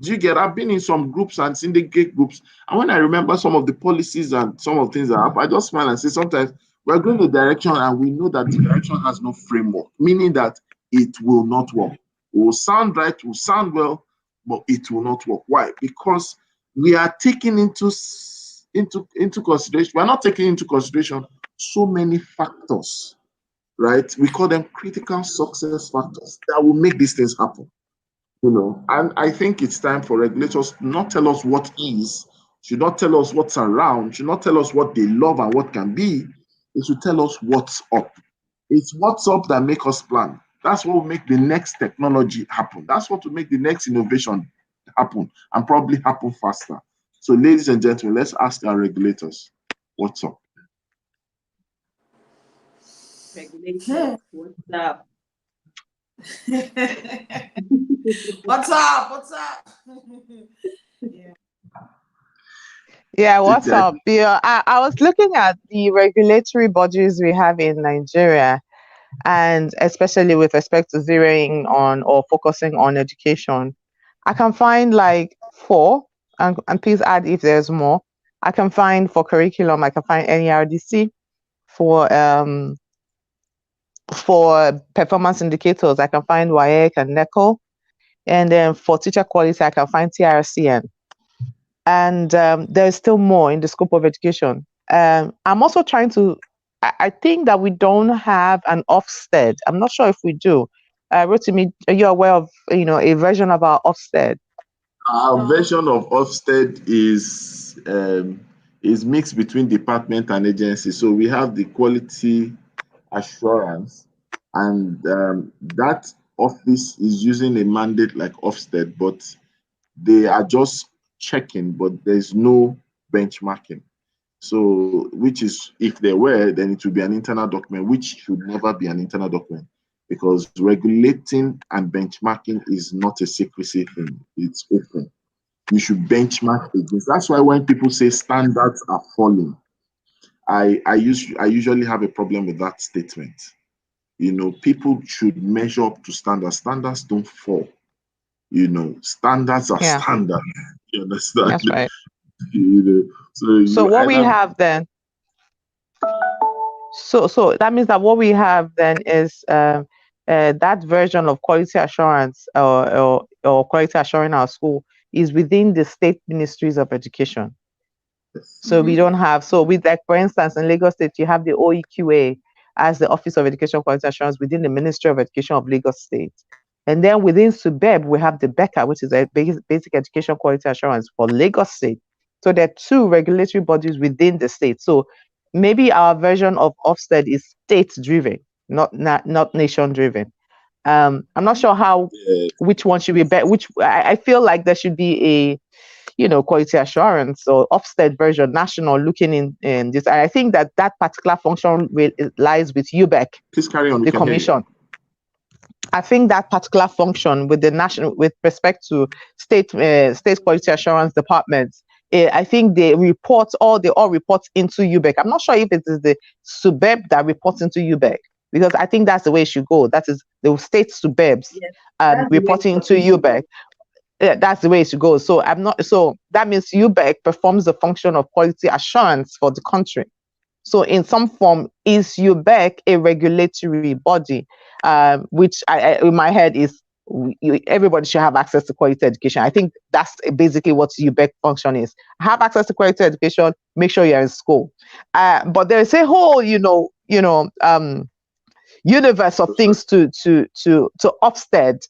Do you get? I've been in some groups and syndicate groups, and when I remember some of the policies and some of the things that happen, I just smile and say sometimes We're going in a direction and we know that the direction has no framework, meaning that it will not work. It will sound right, it will sound well, but it will not work. Why? Because we are taking into consideration, we're not taking into consideration so many factors, right? We call them critical success factors that will make these things happen. And I think it's time for regulators to not tell us what is, should not tell us what's around, should not tell us what they love and what can be. They should tell us what's up. It's what's up that make us plan. That's what will make the next technology happen. That's what will make the next innovation happen and probably happen faster. So, ladies and gentlemen, let's ask our regulators, what's up? Regulators, what's up? What's up? What's up? Yeah. Yeah, what's up? Yeah, I was looking at the regulatory bodies we have in Nigeria, and especially with respect to zeroing on or focusing on education. I can find like 4, and please add if there's more. I can find for curriculum, I can find NERDC. For performance indicators, I can find WAEC and NECO. And then for teacher quality, I can find TRCN. And there's still more in the scope of education. I'm also trying to, I think that we don't have an Ofsted. I'm not sure if we do. Rotimi, are you aware of, a version of our Ofsted? Our version of Ofsted is mixed between department and agency. So we have the quality assurance, and that office is using a mandate like Ofsted, but they are just checking, but there's no benchmarking. So, which is, if there were, then it would be an internal document, which should never be an internal document, because regulating and benchmarking is not a secrecy thing, it's open. You should benchmark against. That's why when people say standards are falling, I usually have a problem with that statement. People should measure up to standards. Standards don't fall. Standards are standards. You understand? That's right. So what we have then. So that means that what we have then is that version of quality assurance or quality assuring our school is within the state ministries of education. So we don't have, so with, like, for instance, in Lagos State, you have the OEQA as the Office of Education Quality Assurance within the Ministry of Education of Lagos State. And then within SUBEB, we have the BECA, which is a basic education quality assurance for Lagos State. So there are 2 regulatory bodies within the state. So maybe our version of Ofsted is state-driven, not nation-driven. I'm not sure which one should be better. I feel like there should be a quality assurance or Ofsted version, national, looking in this. And I think that particular function lies with UBEC. Please carry on. The commission. I think that particular function with the national, with respect to state quality assurance departments, I think they all report into UBEC. I'm not sure if it is the SUBEB that reports into UBEC, because I think that's the way it should go. That is the state SUBEBs reporting into UBEC. That's the way it should go. So that means UBEC performs the function of quality assurance for the country. So in some form, is UBEC a regulatory body, which in my head is everybody should have access to quality education. I think that's basically what UBEC function is. Have access to quality education, make sure you're in school. But there's a whole, universe of things to Ofsted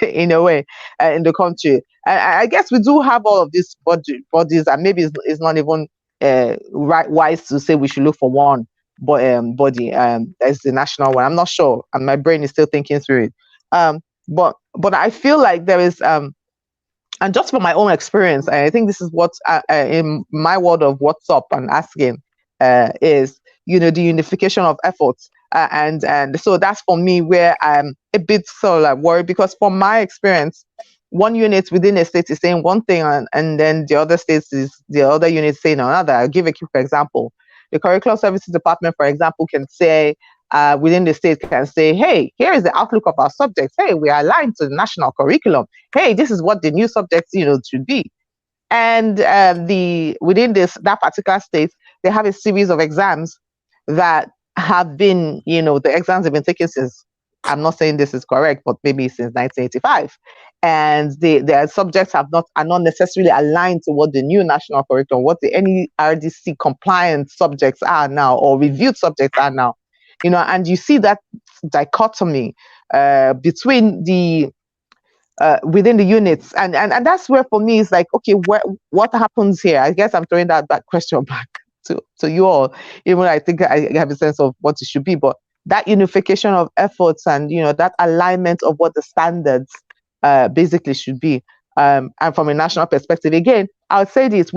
in a way in the country. I guess we do have all of these bodies, and maybe it's not even wise to say we should look for one body as the national one. I'm not sure, and my brain is still thinking through it. But I feel like there is and just from my own experience, I think this is what in my world of what's up and asking is the unification of efforts. And so that's for me where I'm a bit sort of like worried, because from my experience, one unit within a state is saying one thing, and then the other unit saying another. I'll give a quick example. The Curriculum Services Department, for example, can say within the state can say, hey, here is the outlook of our subjects. Hey, we are aligned to the national curriculum. Hey, this is what the new subjects should be. And within that particular state, they have a series of exams that have been, the exams have been taken since, I'm not saying this is correct, but maybe since 1985. And their subjects are not necessarily aligned to what the new national curriculum, what the NERDC compliant subjects are now, or reviewed subjects are now. And you see that dichotomy between the within the units, and that's where for me it's like, okay, what happens here? I guess I'm throwing that question back to you all, even I think I have a sense of what it should be, but that unification of efforts and that alignment of what the standards basically should be. And from a national perspective, again, I'll say this: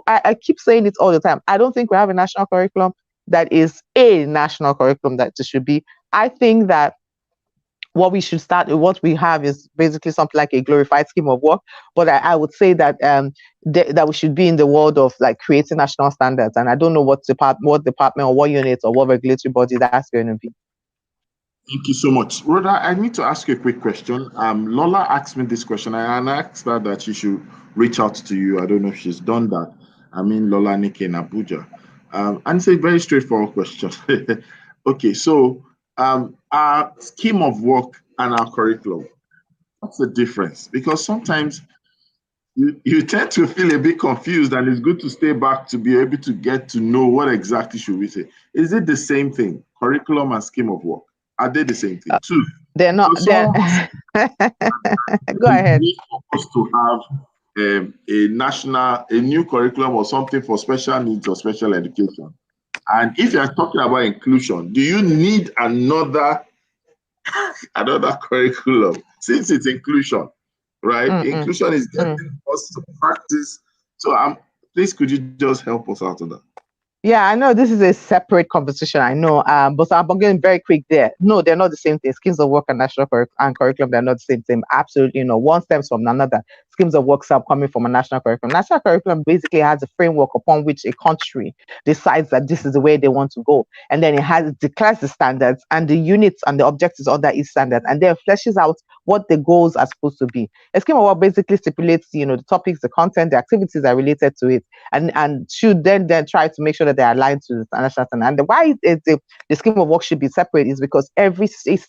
I keep saying it all the time. I don't think we have a national curriculum that is a national curriculum that it should be. I think that what we have is basically something like a glorified scheme of work. But I would say that that we should be in the world of like creating national standards. And I don't know what department or what unit or what regulatory body that's going to be. Thank you so much. Rhoda, I need to ask you a quick question. Lola asked me this question, and I asked her that she should reach out to you. I don't know if she's done that. I mean, Lola Nike in Abuja. And it's a very straightforward question. Okay, so our scheme of work and our curriculum, what's the difference? Because sometimes you tend to feel a bit confused, and it's good to stay back to be able to get to know what exactly should we say. Is it the same thing, curriculum and scheme of work? Are they the same thing too? They're not. Go ahead. We need for us to have a new curriculum or something for special needs or special education. And if you're talking about inclusion, do you need another curriculum since it's inclusion, right? Inclusion is getting us to practice. So please, could you just help us out on that? Yeah, I know this is a separate conversation. I know, but I'm getting very quick there. No, they're not the same thing. Schemes of work and national curriculum, they're not the same thing. Absolutely, one stems from another. Schemes of work are coming from a national curriculum. National curriculum basically has a framework upon which a country decides that this is the way they want to go, and then it declares the standards and the units and the objectives under each standard, and then fleshes out what the goals are supposed to be. A scheme of work basically stipulates, the topics, the content, the activities are related to it, and should then try to make sure that they are aligned to the national standard. And why the scheme of work should be separate is because every state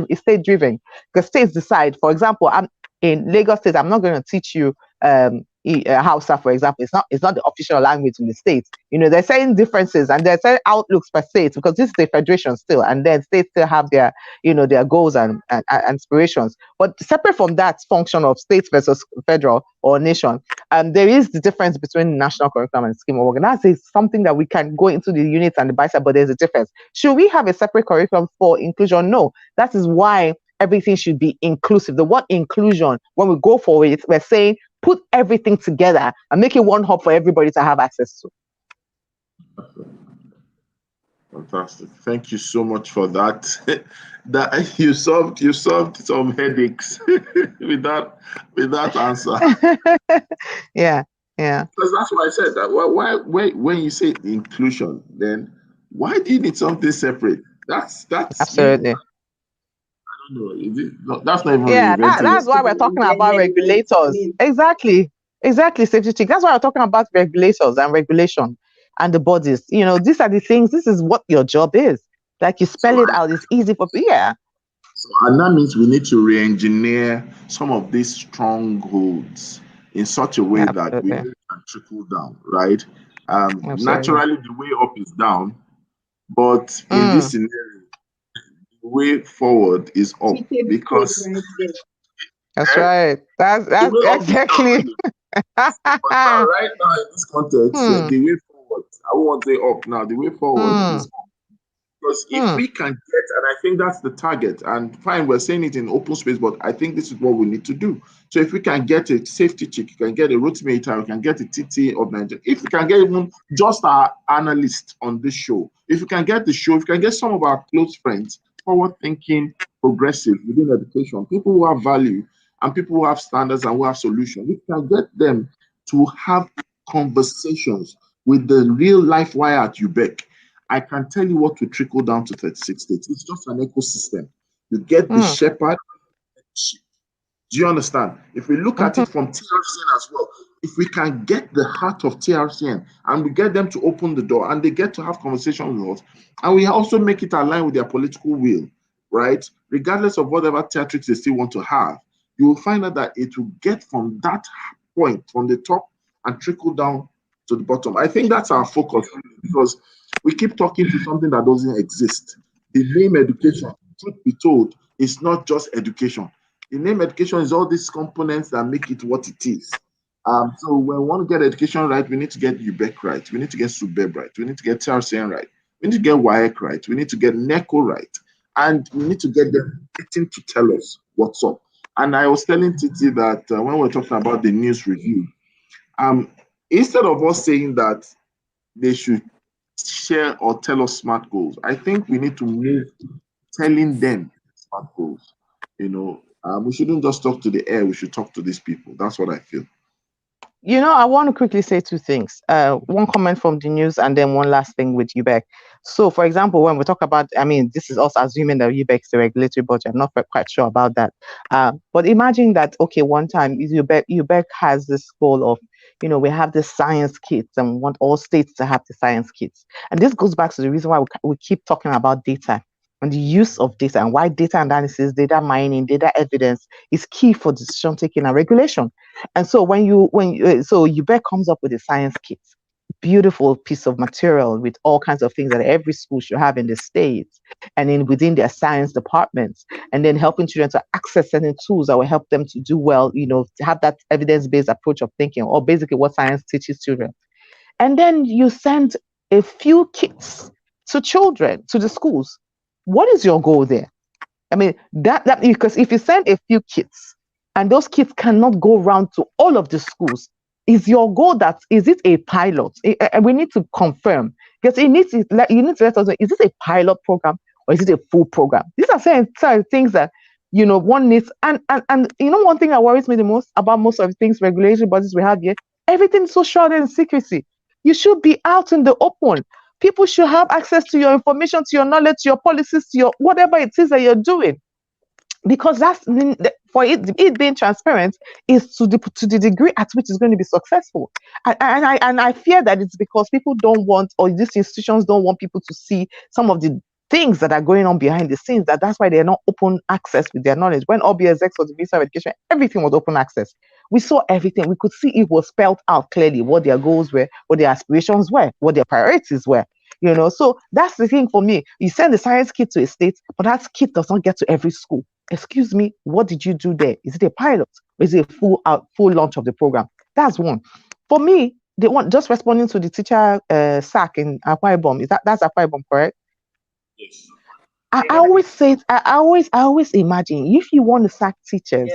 is state driven. Because states decide. For example, I'm in Lagos State. I'm not going to teach you Hausa, for example. It's not the official language in the states. There's certain differences and there's certain outlooks per state because this is the federation still, and then states still have their their goals and aspirations. But separate from that function of states versus federal or nation, there is the difference between national curriculum and scheme of work, and that is something that we can go into the units and the bicep. But there's a difference. Should we have a separate curriculum for inclusion? No. That is why everything should be inclusive. The word inclusion, when we go for it, we're saying put everything together and make it one hub for everybody to have access to. Fantastic. Thank you so much for that. That you solved some headaches with that answer. Yeah. Because that's why I said that. Why when you say inclusion, then why do you need something separate? That's absolutely. I don't know. Is it, no, that's not even that's why we're talking about regulators. Exactly. Safety check. That's why we're talking about regulators and regulation and the bodies. These are the things. This is what your job is. Like you spell it out. It's easy for people. Yeah. So, and that means we need to re-engineer some of these strongholds in such a way that we can trickle down, right? Naturally, the way up is down, but in this scenario, the way forward is up because that's right. That's exactly. But right now in this context, the way forward, I won't say up now. The way forward is up. Because if we can get, and I think that's the target, and fine, we're saying it in open space, but I think this is what we need to do. So if we can get a safety check, you can get a roadmate, we can get a TT of Nigeria. If we can get even just our analyst on this show, if we can get the show, if we can get some of our close friends, forward-thinking, progressive within education, people who have value and people who have standards and who have solutions, we can get them to have conversations with the real life wire at UBEC. I can tell you what will trickle down to 36 states. It's just an ecosystem. You get the shepherd. Do you understand? If we look at it from TRC as well, if we can get the heart of TRCN and we get them to open the door and they get to have conversations with us, and we also make it align with their political will, right? Regardless of whatever theatrics they still want to have, you will find out that it will get from that point, from the top, and trickle down to the bottom. I think that's our focus, because we keep talking to something that doesn't exist. The name education, truth be told, is not just education. The name education is all these components that make it what it is. So when we want to get education right, we need to get UBEC right. We need to get SUBEB right. We need to get TRCN right. We need to get WAEC right. We need to get NECO right. And we need to get them getting to tell us what's up. And I was telling Titi that when we we're talking about the news review, instead of us saying that they should share or tell us SMART goals, I think we need to move telling them SMART goals. We shouldn't just talk to the air, we should talk to these people. That's what I feel. I want to quickly say two things. One comment from the news and then one last thing with UBEC. So, for example, when we talk about, this is also assuming that UBEC is a regulatory body. I'm not quite sure about that. But imagine that, okay, one time UBEC has this goal of, we have the science kits and we want all states to have the science kits. And this goes back to the reason why we keep talking about data and the use of data, and why data analysis, data mining, data evidence is key for decision taking and regulation. And so so UBEC comes up with a science kit, beautiful piece of material with all kinds of things that every school should have in the states and within their science departments, and then helping children to access certain tools that will help them to do well, to have that evidence-based approach of thinking, or basically what science teaches children. And then you send a few kits to children, to the schools. What is your goal there? That because if you send a few kits and those kits cannot go around to all of the schools, is your goal is it a pilot? And we need to confirm, because you need to let us know, is this a pilot program or is it a full program? These are certain things that one needs. And one thing that worries me the most about most of the things regulatory bodies we have here, everything's so shrouded in secrecy. You should be out in the open. People should have access to your information, to your knowledge, to your policies, to your whatever it is that you're doing. Because that's for it being transparent is to the degree at which it's going to be successful. And I fear that it's because people don't want, or these institutions don't want people to see some of the things that are going on behind the scenes. That's why they're not open access with their knowledge. When OBSX was the Minister of Education, everything was open access. We saw everything. We could see it was spelled out clearly what their goals were, what their aspirations were, what their priorities were. So that's the thing for me. You send the science kit to a state, but that kit does not get to every school. Excuse me, what did you do there? Is it a pilot? Or is it a full launch of the program? That's one. For me, they want just responding to the teacher sack in Akwa Ibom. That's Akwa Ibom, correct? Yes. I always say, I always imagine if you want to sack teachers,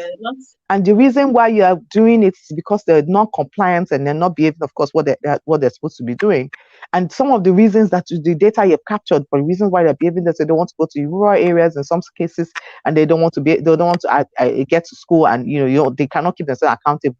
and the reason why you are doing it is because they're not compliant and they're not behaving, of course, what they're supposed to be doing. And some of the reasons that the data you've captured for reasons why they're behaving, that they don't want to go to rural areas in some cases, and they don't want to get to school, and they cannot keep themselves accountable.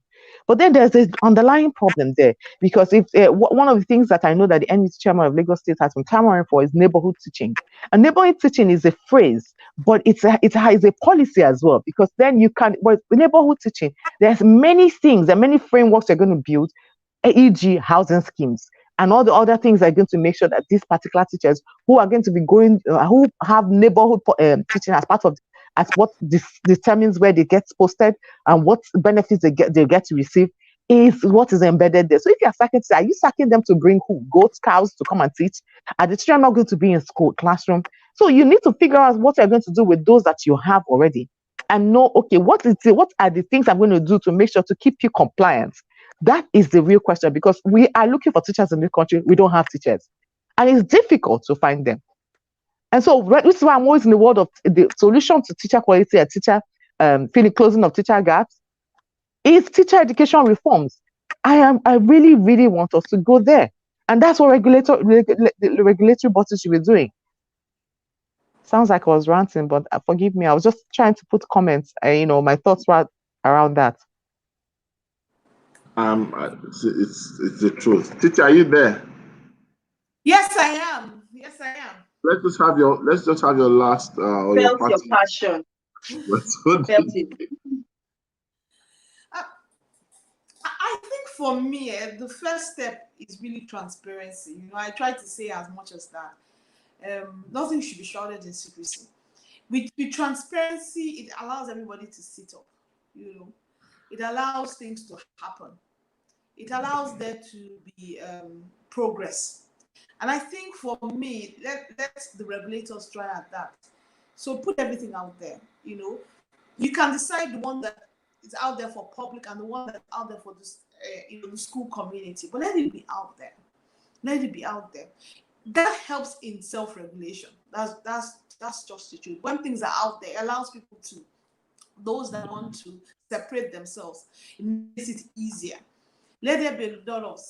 But then there's this underlying problem there, because if one of the things that I know that the NUT chairman of Lagos State has been clamoring for is neighborhood teaching. And neighborhood teaching is a phrase, but it's a policy as well, because then you can, with neighborhood teaching, there's many things and many frameworks you're going to build, e.g. housing schemes, and all the other things are going to make sure that these particular teachers who are going to be who have neighborhood teaching as part of, as what determines where they get posted and what benefits they get to receive, is what is embedded there. So if you're sacking, are you sacking them to bring who? Goats, cows to come and teach? Are the children not going to be in school, classroom? So you need to figure out what you're going to do with those that you have already, and know, okay, what are the things I'm going to do to make sure to keep you compliant? That is the real question, because we are looking for teachers in this country. We don't have teachers, and it's difficult to find them. And so this is why I'm always in the world of the solution to teacher quality and teacher closing of teacher gaps is teacher education reforms. I really, really want us to go there. And that's what the regulatory bodies should be doing. Sounds like I was ranting, but forgive me. I was just trying to put comments, my thoughts were around that. It's the truth. Titi, are you there? Yes, I am. Yes, I am. Let's just have your last or Felt your your passion. Felt Felt it. I think for me, the first step is really transparency. You know, I try to say as much as that. Nothing should be shrouded in secrecy. With transparency, it allows everybody to sit up. You know, it allows things to happen. It allows there to be progress. And I think for me, let the regulators try at that. So put everything out there. You know, you can decide the one that is out there for public and the one that's out there for this, the school community. But let it be out there. Let it be out there. That helps in self-regulation. That's just the truth. When things are out there, it allows people to, those that want to separate themselves, it makes it easier. Let there be a lot of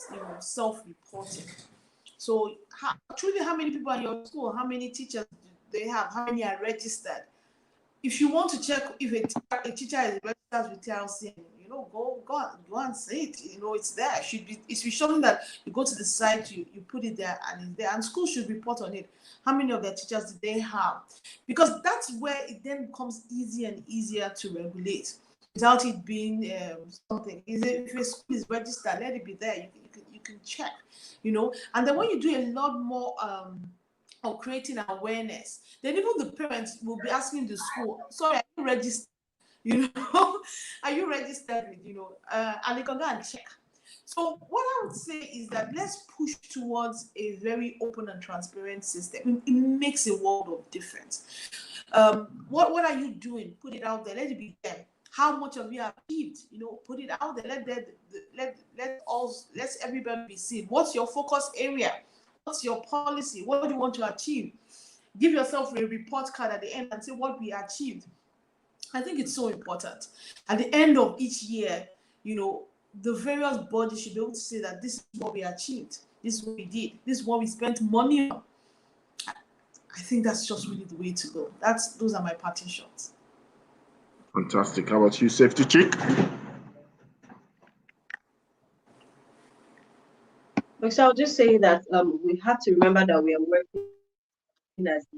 self-reporting. So truly, how many people in your school, how many teachers do they have, how many are registered? If you want to check if a teacher is registered with TLC, go and say it. You know, it's there. It should be something that you go to the site, you put it there, and it's there. And schools should report on it. How many of their teachers do they have? Because that's where it then becomes easier and easier to regulate without it being something. If a school is registered, let it be there. You can check. You know, and then when you do a lot more of creating awareness, then even the parents will be asking the school, sorry, are you registered? You know, are you registered with, and they can go and check. So what I would say is that let's push towards a very open and transparent system. It makes a world of difference. What are you doing? Put it out there. Let it be there. How much of you have achieved? You know, put it out there. Let everybody be seen. What's your focus area? What's your policy? What do you want to achieve? Give yourself a report card at the end and say what we achieved. I think it's so important. At the end of each year, the various bodies should be able to say that this is what we achieved, this is what we did, this is what we spent money on. I think that's just really the way to go. Those are my parting shots. Fantastic. How about you, Safety Chick? So I'll just say that we have to remember that we are working as a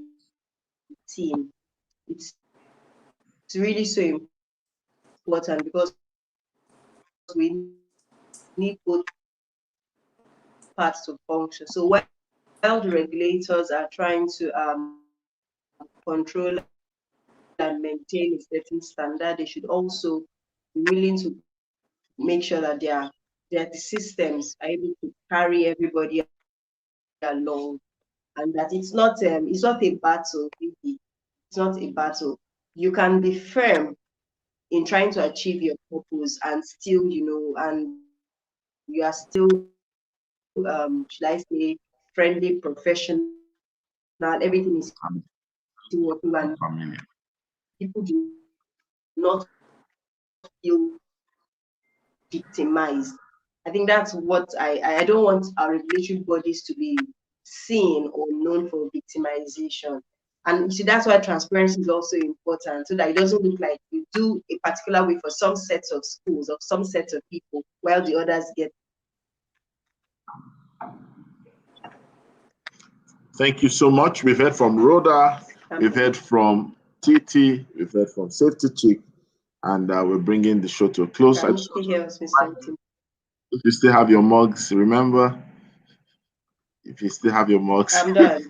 team. It's really so important because we need both parts to function. So while the regulators are trying to control and maintain a certain standard, they should also be willing to make sure that the systems are able to carry everybody along, and that it's not a battle. It's not a battle. You can be firm in trying to achieve your purpose and still, and you are still, should I say, friendly, professional. Everything is still working, and people do not feel victimized. I think that's what I don't want our regulatory bodies to be seen or known for victimization. And you see, that's why transparency is also important, so that it doesn't look like you do a particular way for some sets of schools or some sets of people while the others get. Thank you so much. We've heard from Rhoda, we've heard from Titi, we've heard from Safety Chick, and we're bringing the show to a close. If you still have your mugs, remember, if you still have your mugs. I'm done.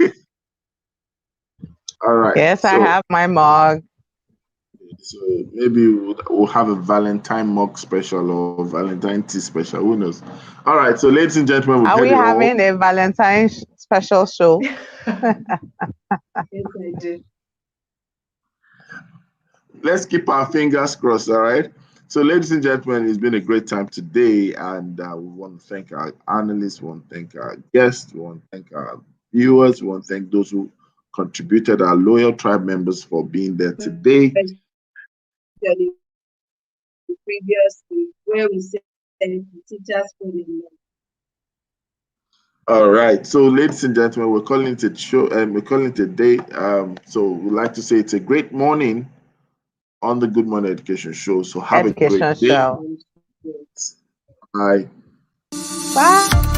All right. Yes, I have my mug. So maybe we'll have a Valentine mug special or Valentine tea special. Who knows? All right. So, ladies and gentlemen, are we having a Valentine special show? Yes, I do. Let's keep our fingers crossed. All right. So, ladies and gentlemen, it's been a great time today, and we want to thank our analysts, we want to thank our guests, we want to thank our viewers, we want to thank those who contributed, our loyal tribe members, for being there today. Previously, where we said teachers for the All right, so ladies and gentlemen, we're calling it a show, and we're calling it a day. So we'd like to say it's a great morning on the Good Morning Education Show. So have a great day. Show. Bye. Bye.